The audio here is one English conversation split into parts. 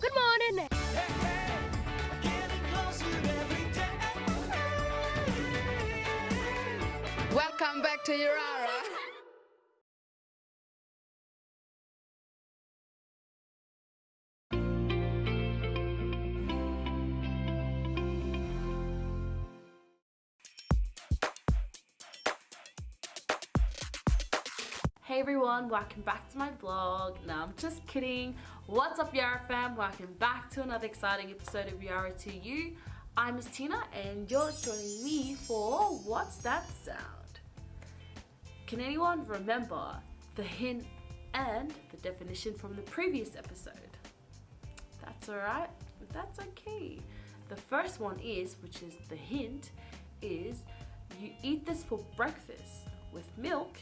Good morning. Welcome back to Yirara. Hey everyone, welcome back to my vlog. No, I'm just kidding. What's up Yirara fam? Welcome back to another exciting episode of Yirara2u. I'm Miss Tina and you're joining me for What's That Sound? Can anyone remember the hint and the definition from the previous episode? That's alright, that's okay. The first one is, which is the hint, is you eat this for breakfast with milk.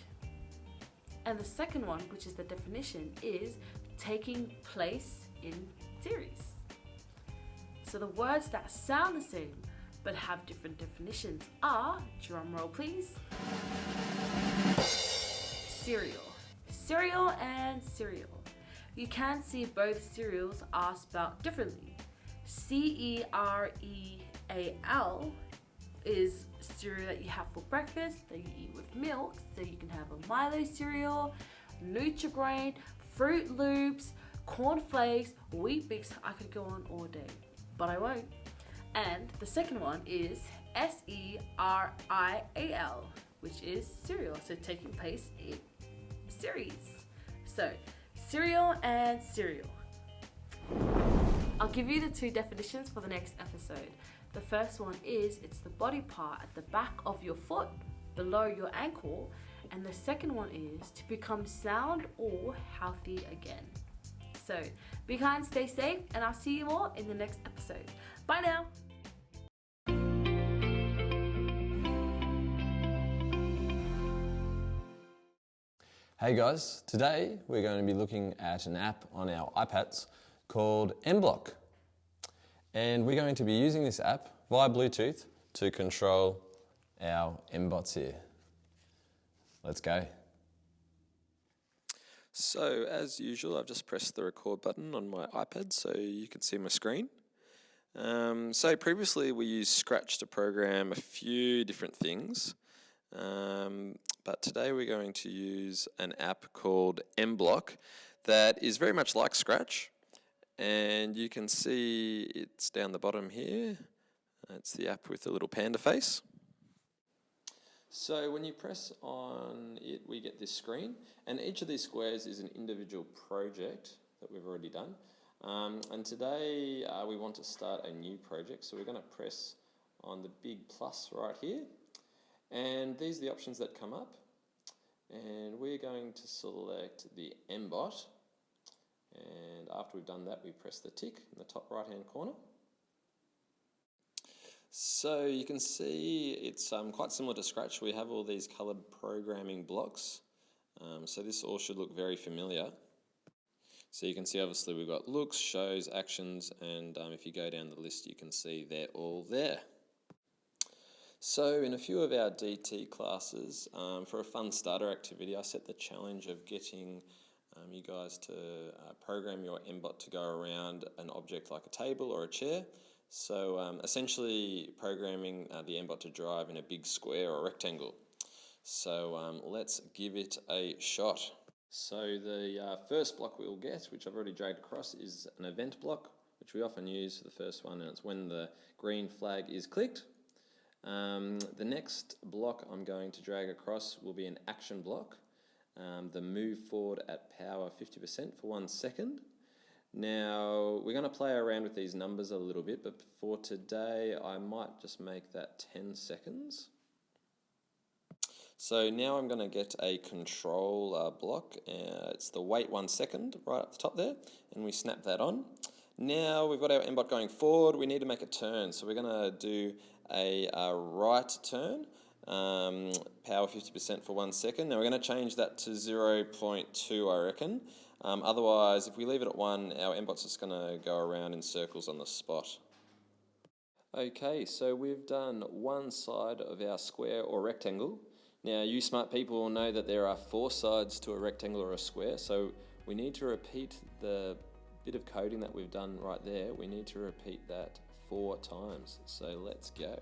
And the second one, which is the definition, is taking place in series. So the words that sound the same but have different definitions are, drum roll please, cereal. Cereal and cereal. You can see both cereals are spelled differently. cereal is cereal that you have for breakfast that you eat with milk, so you can have a Milo cereal, Nutri-Grain, Fruit Loops, Corn Flakes, Wheat Bix. I could go on all day, but I won't. And the second one is cereal, which is cereal, so taking place in series. So cereal and cereal. I'll give you the two definitions for the next episode. The first one is it's the body part at the back of your foot below your ankle, and the second one is to become sound or healthy again. So be kind, stay safe, and I'll see you all in the next episode. Bye now. Hey guys, today we're going to be looking at an app on our iPads called MBlock. And we're going to be using this app via Bluetooth to control our MBots here. Let's go. So as usual, I've just pressed the record button on my iPad so you can see my screen. So previously we used Scratch to program a few different things. But today we're going to use an app called MBlock that is very much like Scratch. And you can see it's down the bottom here. It's the app with the little panda face. So when you press on it, we get this screen. And each of these squares is an individual project that we've already done. And today we want to start a new project. So we're going to press on the big plus right here. And these are the options that come up. And we're going to select the MBot. And after we've done that, we press the tick in the top right hand corner. So you can see it's quite similar to Scratch. We have all these coloured programming blocks. So this all should look very familiar. So you can see obviously we've got looks, shows, actions, and if you go down the list you can see they're all there. So in a few of our DT classes, for a fun starter activity, I set the challenge of getting you guys to program your MBot to go around an object like a table or a chair. So essentially programming the MBot to drive in a big square or rectangle. So let's give it a shot. So the first block we'll get, which I've already dragged across, is an event block, which we often use for the first one, and it's when the green flag is clicked. The next block I'm going to drag across will be an action block. The move forward at power 50% for 1 second. Now we're going to play around with these numbers a little bit, but for today I might just make that 10 seconds. So now I'm going to get a control block. It's the wait 1 second right at the top there, and we snap that on. Now we've got our MBot going forward, we need to make a turn, so we're going to do a right turn. Power 50% for 1 second. Now we're going to change that to 0.2 I reckon. Otherwise if we leave it at 1, our MBot's just going to go around in circles on the spot. Okay, so we've done one side of our square or rectangle. Now you smart people will know that there are 4 sides to a rectangle or a square, so we need to repeat the bit of coding that we've done right there, we need to repeat that 4 times. So let's go.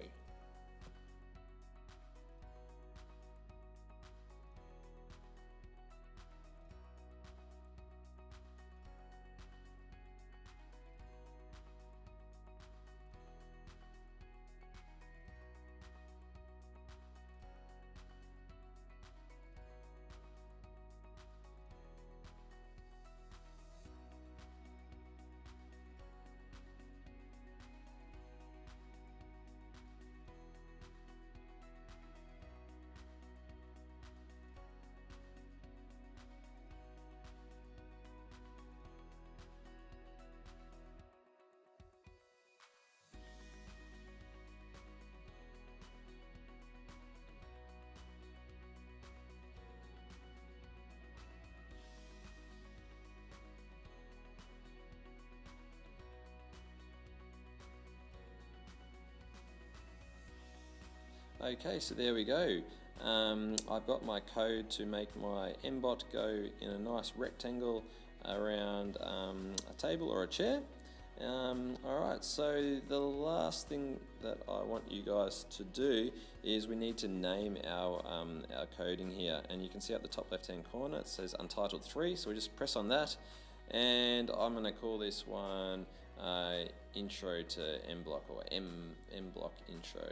Okay, so there we go. I've got my code to make my MBot go in a nice rectangle around a table or a chair. Alright, so the last thing that I want you guys to do is we need to name our coding here, and you can see at the top left hand corner it says Untitled 3, so we just press on that, and I'm going to call this one Intro to MBlock, or MBlock Intro.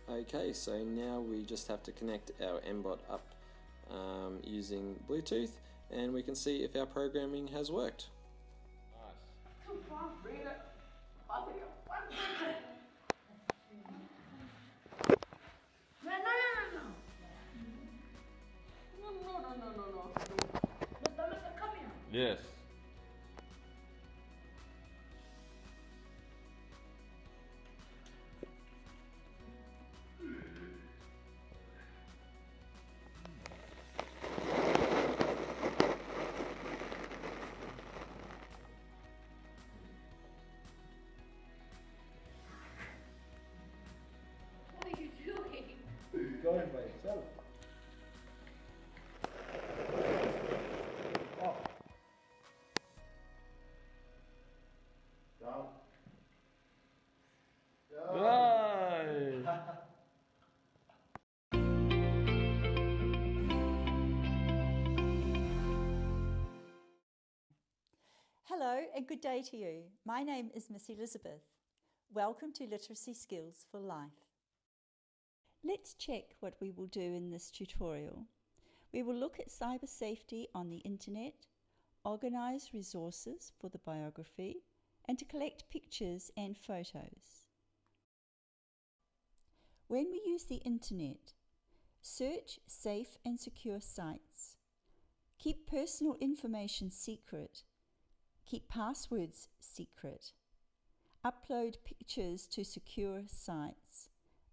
Okay, so now we just have to connect our MBot up using Bluetooth, and we can see if our programming has worked. Yes. Going by itself. Up. Down. Right. Hello and good day to you. My name is Miss Elizabeth. Welcome to Literacy Skills for Life. Let's check what we will do in this tutorial. We will look at cyber safety on the internet, organize resources for the biography, and to collect pictures and photos. When we use the internet, search safe and secure sites. Keep personal information secret. Keep passwords secret. Upload pictures to secure sites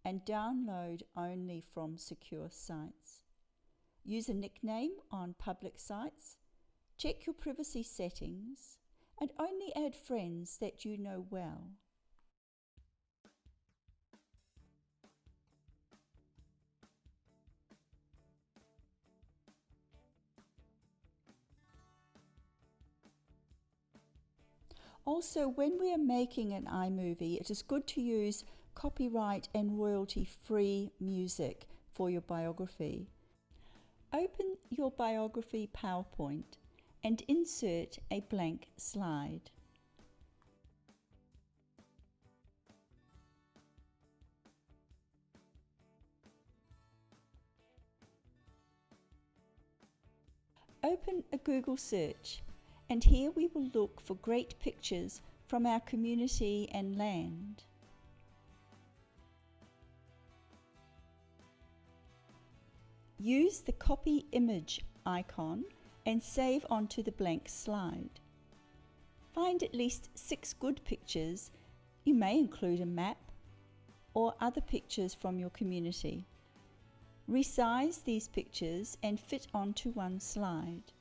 and download only from secure sites. Use a nickname on public sites. Check your privacy settings and only add friends that you know well. Also, when we are making an iMovie, it is good to use copyright and royalty-free music for your biography. Open your biography PowerPoint and insert a blank slide. Open a Google search, and here we will look for great pictures from our community and land. Use the copy image icon and save onto the blank slide. Find at least 6 good pictures. You may include a map or other pictures from your community. Resize these pictures and fit onto one slide.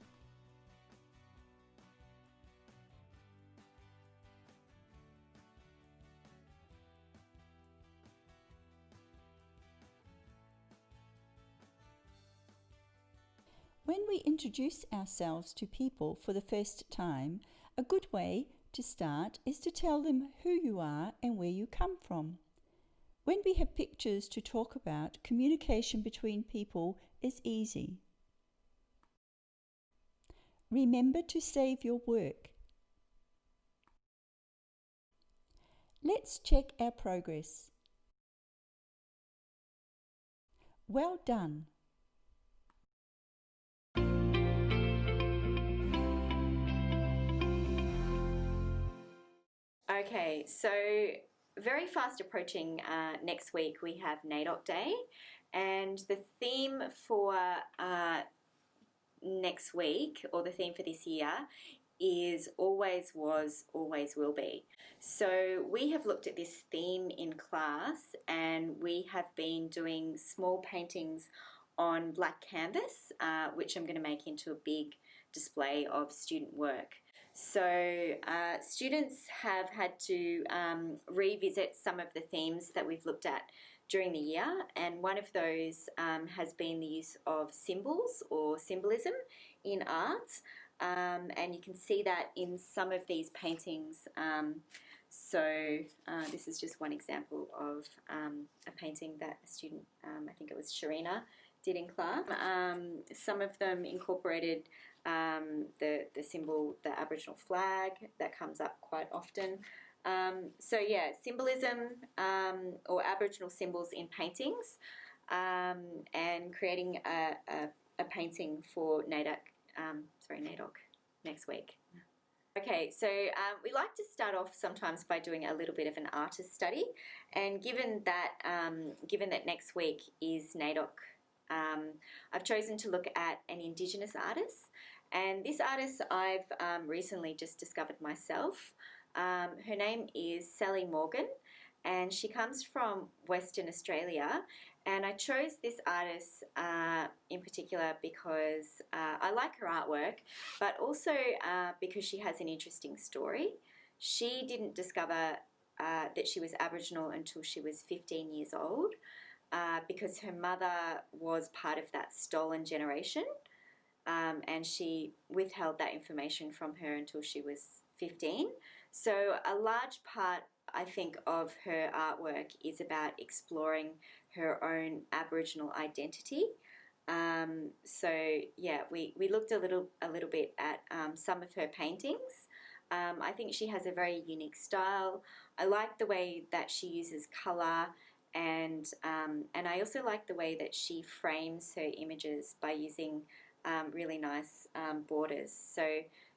When we introduce ourselves to people for the first time, A good way to start is to tell them who you are and where you come from. When we have pictures to talk about, communication between people is easy. Remember to save your work. Let's check our progress. Well done. Okay, so very fast approaching next week we have NAIDOC Day, and the theme for next week, or the theme for this year, is always was, always will be. So we have looked at this theme in class, and we have been doing small paintings on black canvas, which I'm going to make into a big display of student work. So students have had to revisit some of the themes that we've looked at during the year, and one of those has been the use of symbols or symbolism in art, and you can see that in some of these paintings. So this is just one example of a painting that a student, I think it was Sharina, did in class. Some of them incorporated the symbol, the Aboriginal flag, that comes up quite often. So yeah, symbolism or Aboriginal symbols in paintings, and creating a painting for NAIDOC next week. Okay, so we like to start off sometimes by doing a little bit of an artist study, and given that next week is NAIDOC, I've chosen to look at an Indigenous artist, and this artist I've recently just discovered myself. Her name is Sally Morgan, and she comes from Western Australia, and I chose this artist in particular because I like her artwork, but also because she has an interesting story. She didn't discover that she was Aboriginal until she was 15 years old, because her mother was part of that stolen generation, and she withheld that information from her until she was 15. So a large part, I think, of her artwork is about exploring her own Aboriginal identity. So yeah, we looked a little bit at some of her paintings. I think she has a very unique style. I like the way that she uses colour, and I also like the way that she frames her images by using really nice borders.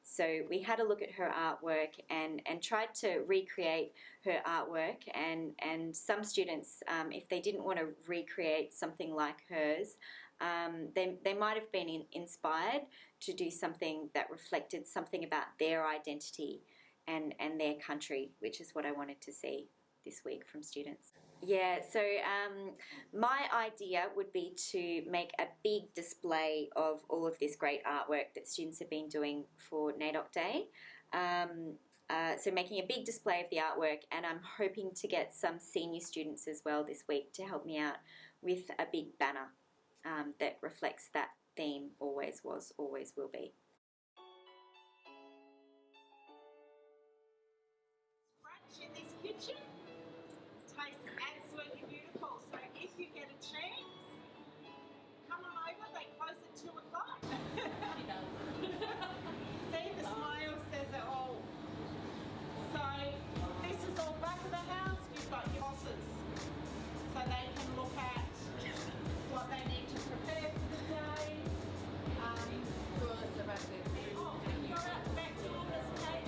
So we had a look at her artwork and tried to recreate her artwork, and some students, if they didn't want to recreate something like hers, they might have been inspired to do something that reflected something about their identity and their country, which is what I wanted to see this week from students. Yeah, so my idea would be to make a big display of all of this great artwork that students have been doing for NAIDOC Day. So making a big display of the artwork, and I'm hoping to get some senior students as well this week to help me out with a big banner that reflects that theme, always was, always will be. In this kitchen tastes absolutely beautiful, so if you get a chance, come on over. They close at 2 o'clock. See, the smile says it all. So this is all back of the house. You've got your bosses, so they can look at what they need to prepare for the day. You're out the back door, Miss Kate.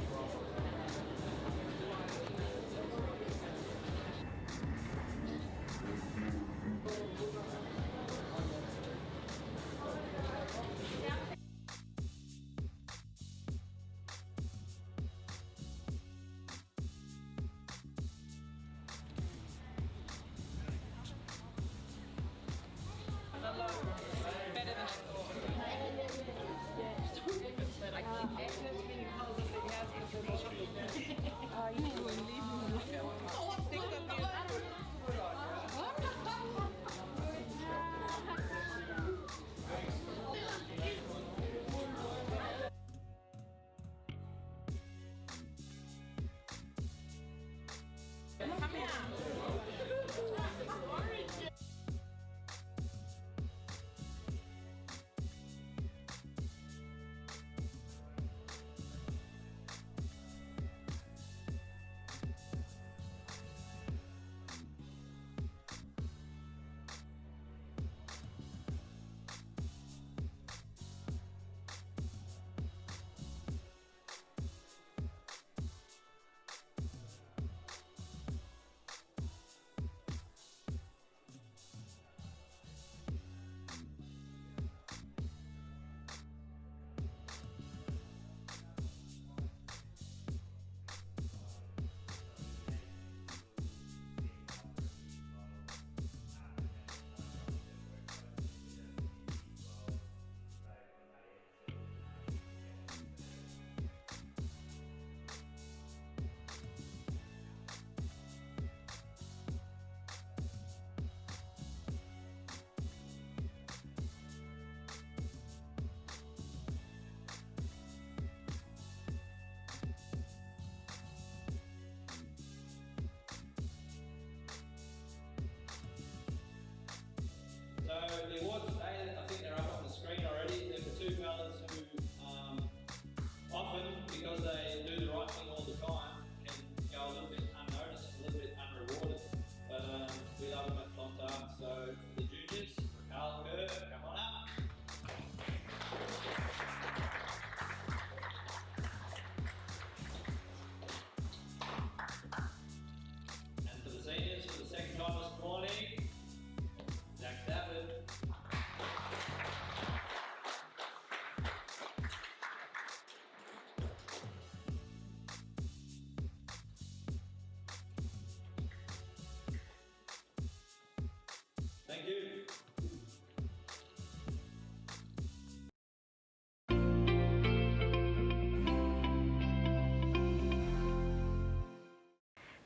Thank you.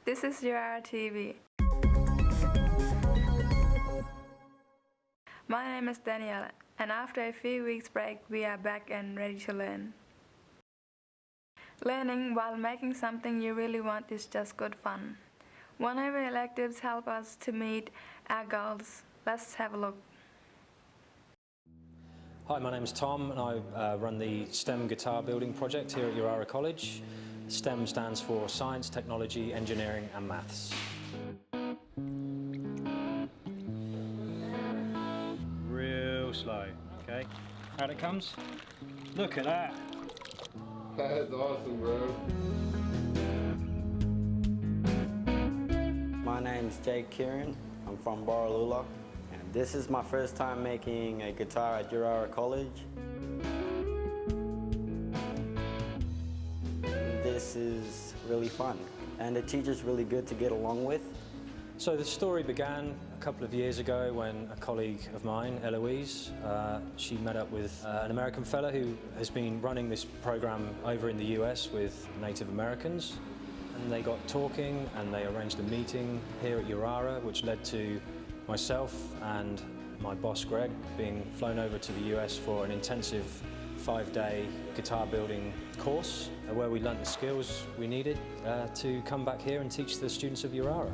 This is Yirara TV. My name is Daniela, and after a few weeks break, we are back and ready to learn. Learning while making something you really want is just good fun. One of our electives help us to meet our goals. Let's have a look. Hi, my name is Tom and I run the STEM guitar building project here at Yirara College. STEM stands for Science, Technology, Engineering and Maths. Real slow, okay? Out it comes. Look at that. That's awesome, bro. My name's Jake Kieran. I'm from Borroloola, and this is my first time making a guitar at Yirara College. This is really fun, and the teacher's really good to get along with. So the story began a couple of years ago when a colleague of mine, Eloise, she met up with an American fella who has been running this program over in the US with Native Americans. And they got talking and they arranged a meeting here at Yirara, which led to myself and my boss Greg being flown over to the US for an intensive 5-day guitar building course where we learnt the skills we needed to come back here and teach the students of Yirara.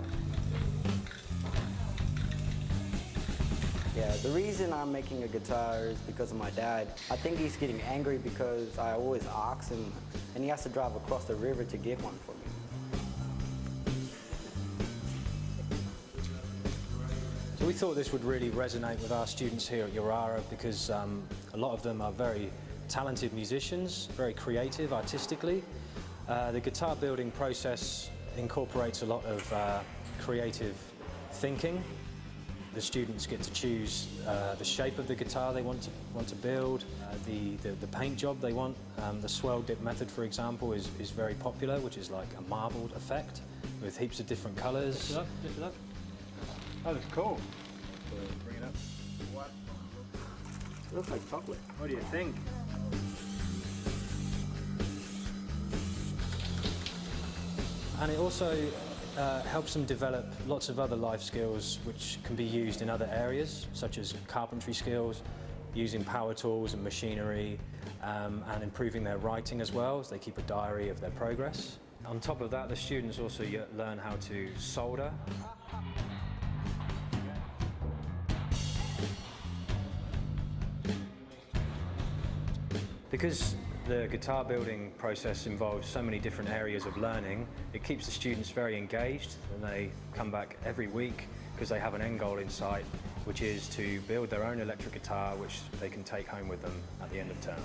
Yeah, the reason I'm making a guitar is because of my dad. I think he's getting angry because I always ask him, and he has to drive across the river to get one for me. So we thought this would really resonate with our students here at Yirara because a lot of them are very talented musicians, very creative artistically. The guitar building process incorporates a lot of creative thinking. The students get to choose the shape of the guitar they want to build, the paint job they want. The swirl dip method, for example, is very popular, which is like a marbled effect with heaps of different colours. Lift it up. Oh, that's cool. Bring it up. What? It looks like chocolate. What do you think? And it also helps them develop lots of other life skills which can be used in other areas, such as carpentry skills, using power tools and machinery, and improving their writing as well, as they keep a diary of their progress. On top of that, the students also learn how to solder. Because the guitar building process involves so many different areas of learning, it keeps the students very engaged, and they come back every week because they have an end goal in sight, which is to build their own electric guitar which they can take home with them at the end of term.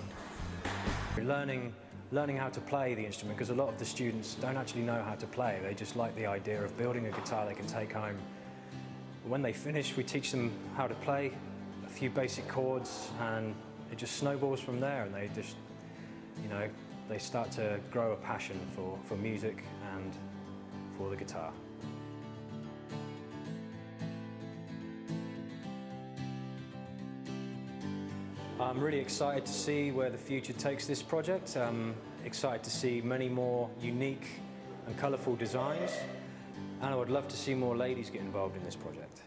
Learning how to play the instrument, because a lot of the students don't actually know how to play, they just like the idea of building a guitar they can take home. When they finish, we teach them how to play a few basic chords, and it just snowballs from there, and they just, you know, they start to grow a passion for music and for the guitar. I'm really excited to see where the future takes this project. I'm excited to see many more unique and colourful designs, and I would love to see more ladies get involved in this project.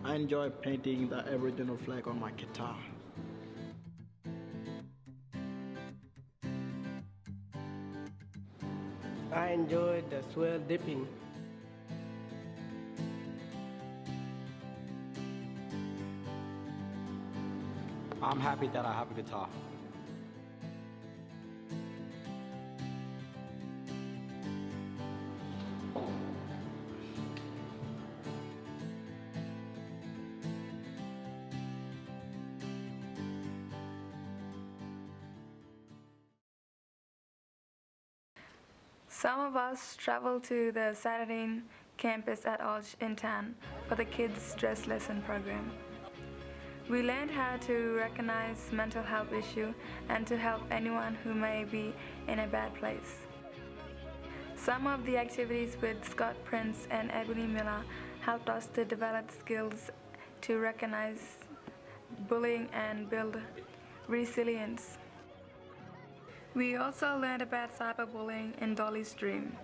I enjoy painting the Aboriginal flag on my guitar. I enjoy the swirl dipping. I'm happy that I have a guitar. Some of us travel to the Saturday campus at Olge in town for the kids' dress lesson program. We learned how to recognize mental health issues and to help anyone who may be in a bad place. Some of the activities with Scott Prince and Ebony Miller helped us to develop skills to recognize bullying and build resilience. We also learned about cyberbullying in Dolly's Dream.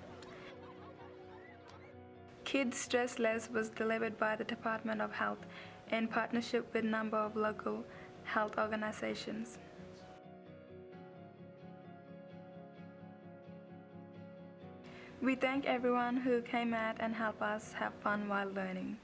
Kids Stress Less was delivered by the Department of Health in partnership with a number of local health organizations. We thank everyone who came out and helped us have fun while learning.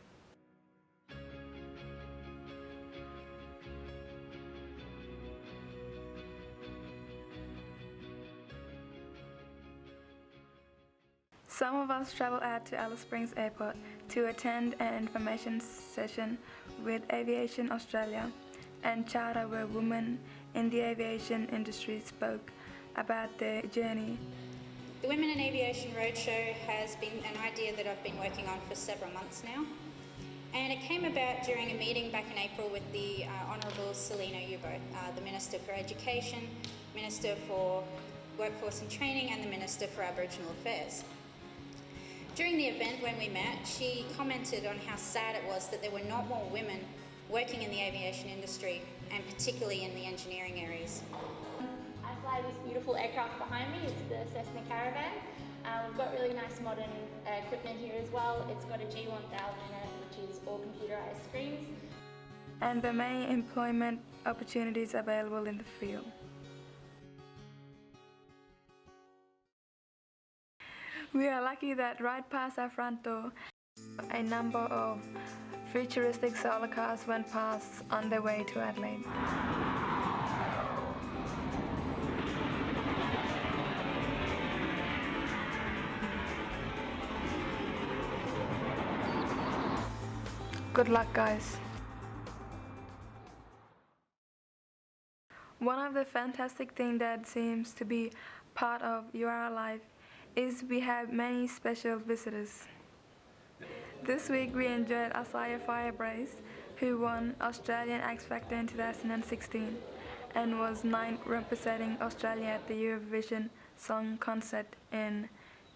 Some of us traveled out to Alice Springs Airport to attend an information session with Aviation Australia and Charter, where women in the aviation industry spoke about their journey. The Women in Aviation Roadshow has been an idea that I've been working on for several months now, and it came about during a meeting back in April with the Honourable Selina Yubo, the Minister for Education, Minister for Workforce and Training and the Minister for Aboriginal Affairs. During the event when we met, she commented on how sad it was that there were not more women working in the aviation industry, and particularly in the engineering areas. I fly this beautiful aircraft behind me. It's the Cessna Caravan. We've got really nice modern equipment here as well. It's got a G1000 in it, which is all computerized screens. And the many employment opportunities available in the field. We are lucky that right past our front door, a number of futuristic solar cars went past on their way to Adelaide. Good luck, guys. One of the fantastic things that seems to be part of Yirara life is we have many special visitors. This week we enjoyed Asaya Firebrace, who won Australian X Factor in 2016 and was 9th representing Australia at the Eurovision Song Contest in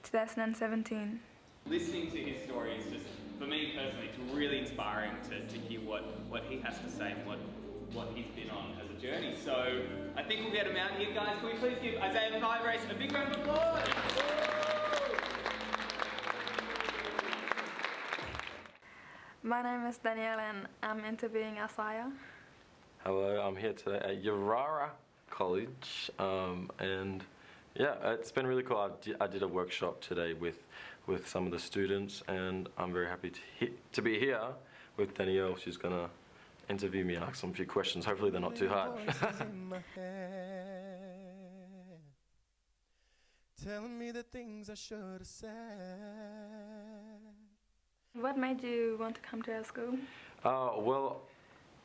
2017. Listening to his story is just, for me personally, it's really inspiring to hear what he has to say and what he's been on as a journey. So I think we'll get him out here, guys. Can we please give Isaiah Firebrace a big round of applause? My name is Danielle and I'm interviewing Asaya. Hello, I'm here today at Yirara College, and yeah, it's been really cool. I did a workshop today with some of the students, and I'm very happy to be here with Danielle. She's gonna interview me and ask some few questions. Hopefully they're not too hard. Telling me the things I should have said. What made you want to come to our school? Well,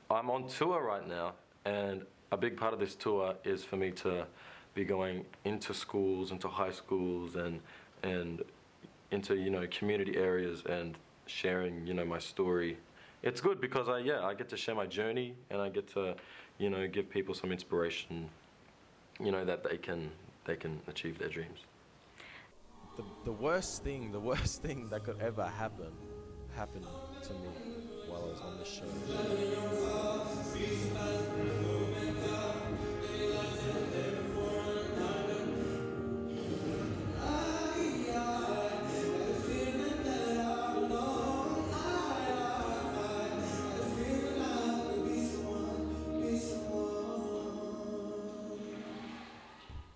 I'm on tour right now, and a big part of this tour is for me to be going into schools, into high schools, and into community areas and sharing my story. It's good because I get to share my journey, and I get to give people some inspiration, that they can achieve their dreams. The worst thing that could ever happen happened to me while I was on this show.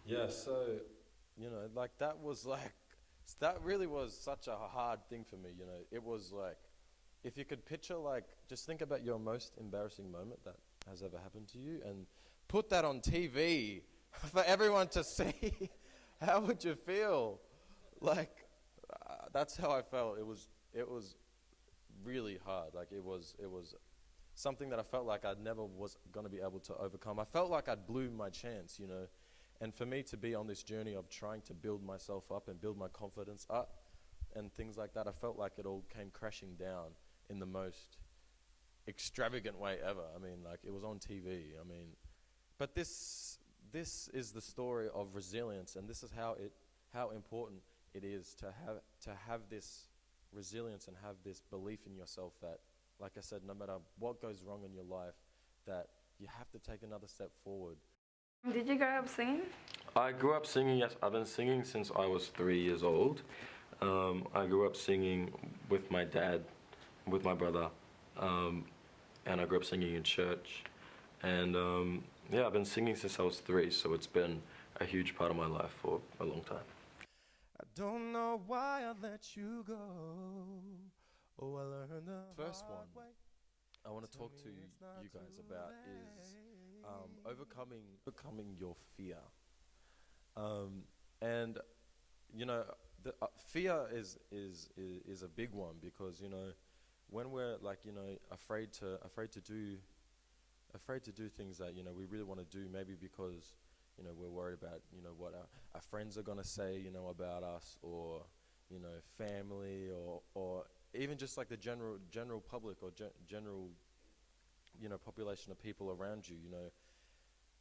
Yeah, so that really was such a hard thing for me. It was like, if you could picture, just think about your most embarrassing moment that has ever happened to you and put that on TV for everyone to see. How would you feel? That's how I felt. It was really hard. It was something that I felt like I never was going to be able to overcome. I felt like I'd blew my chance, And for me to be on this journey of trying to build myself up and build my confidence up and things like that, I felt like it all came crashing down in the most extravagant way ever. It was on TV. But this is the story of resilience, and this is how important it is to have this resilience and have this belief in yourself that, like I said, no matter what goes wrong in your life, that you have to take another step forward. Did you grow up singing? I grew up singing, yes. I've been singing since I was 3 years old. I grew up singing with my dad, with my brother, and I grew up singing in church. And yeah, I've been singing since I was 3, so it's been a huge part of my life for a long time. I don't know why I let you go. Oh, I learned the First hard one way. I want to talk to you guys about is overcoming your fear. And you know, fear is a big one, because you know, when we're like, you know, afraid to do things that, you know, we really want to do, maybe because, you know, we're worried about, you know, what our friends are gonna say, you know, about us, or, you know, family, or even just like the general public, or general, you know, population of people around you. You know,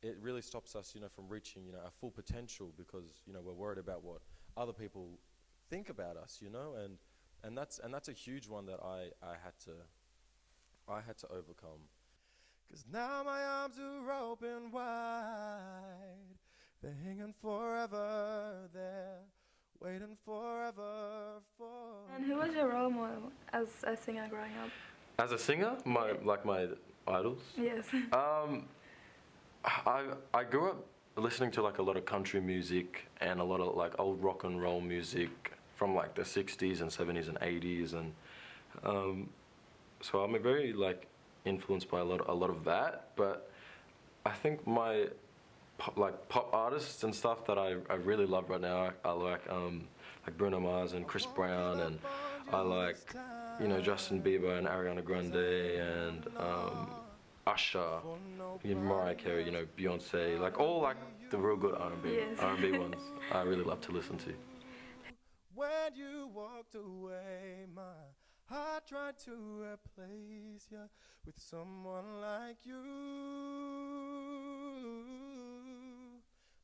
it really stops us, you know, from reaching, you know, our full potential, because, you know, we're worried about what other people think about us, you know, and that's a huge one that I had to overcome. 'Cause now my arms are open wide, they're hanging forever there, waiting forever for. And who was your role model as a singer growing up? As a singer, my idols. Yes. I grew up listening to like a lot of country music and a lot of like old rock and roll music from like the 60s and 70s and 80s, and so I'm very like influenced by a lot of that. But I think my pop artists and stuff that I really love right now, I like Bruno Mars and Chris Brown, and I like, you know, Justin Bieber and Ariana Grande, and Usher, Mariah Carey, you know, Beyonce, like all like the real good R&B ones I really love to listen to. When you walked away, my heart tried to replace you with someone like you,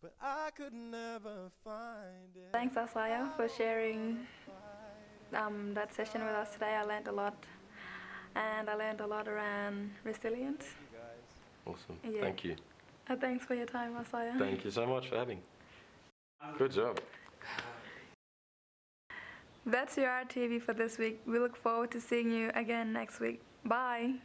but I could never find it. Thanks, Asaya, for sharing that session with us today. I learned a lot, and I learned a lot around resilience. Awesome. Yeah. Thank you. Thanks for your time, Asaya. Thank you so much for having. Good job. That's Yirara TV for this week. We look forward to seeing you again next week. Bye.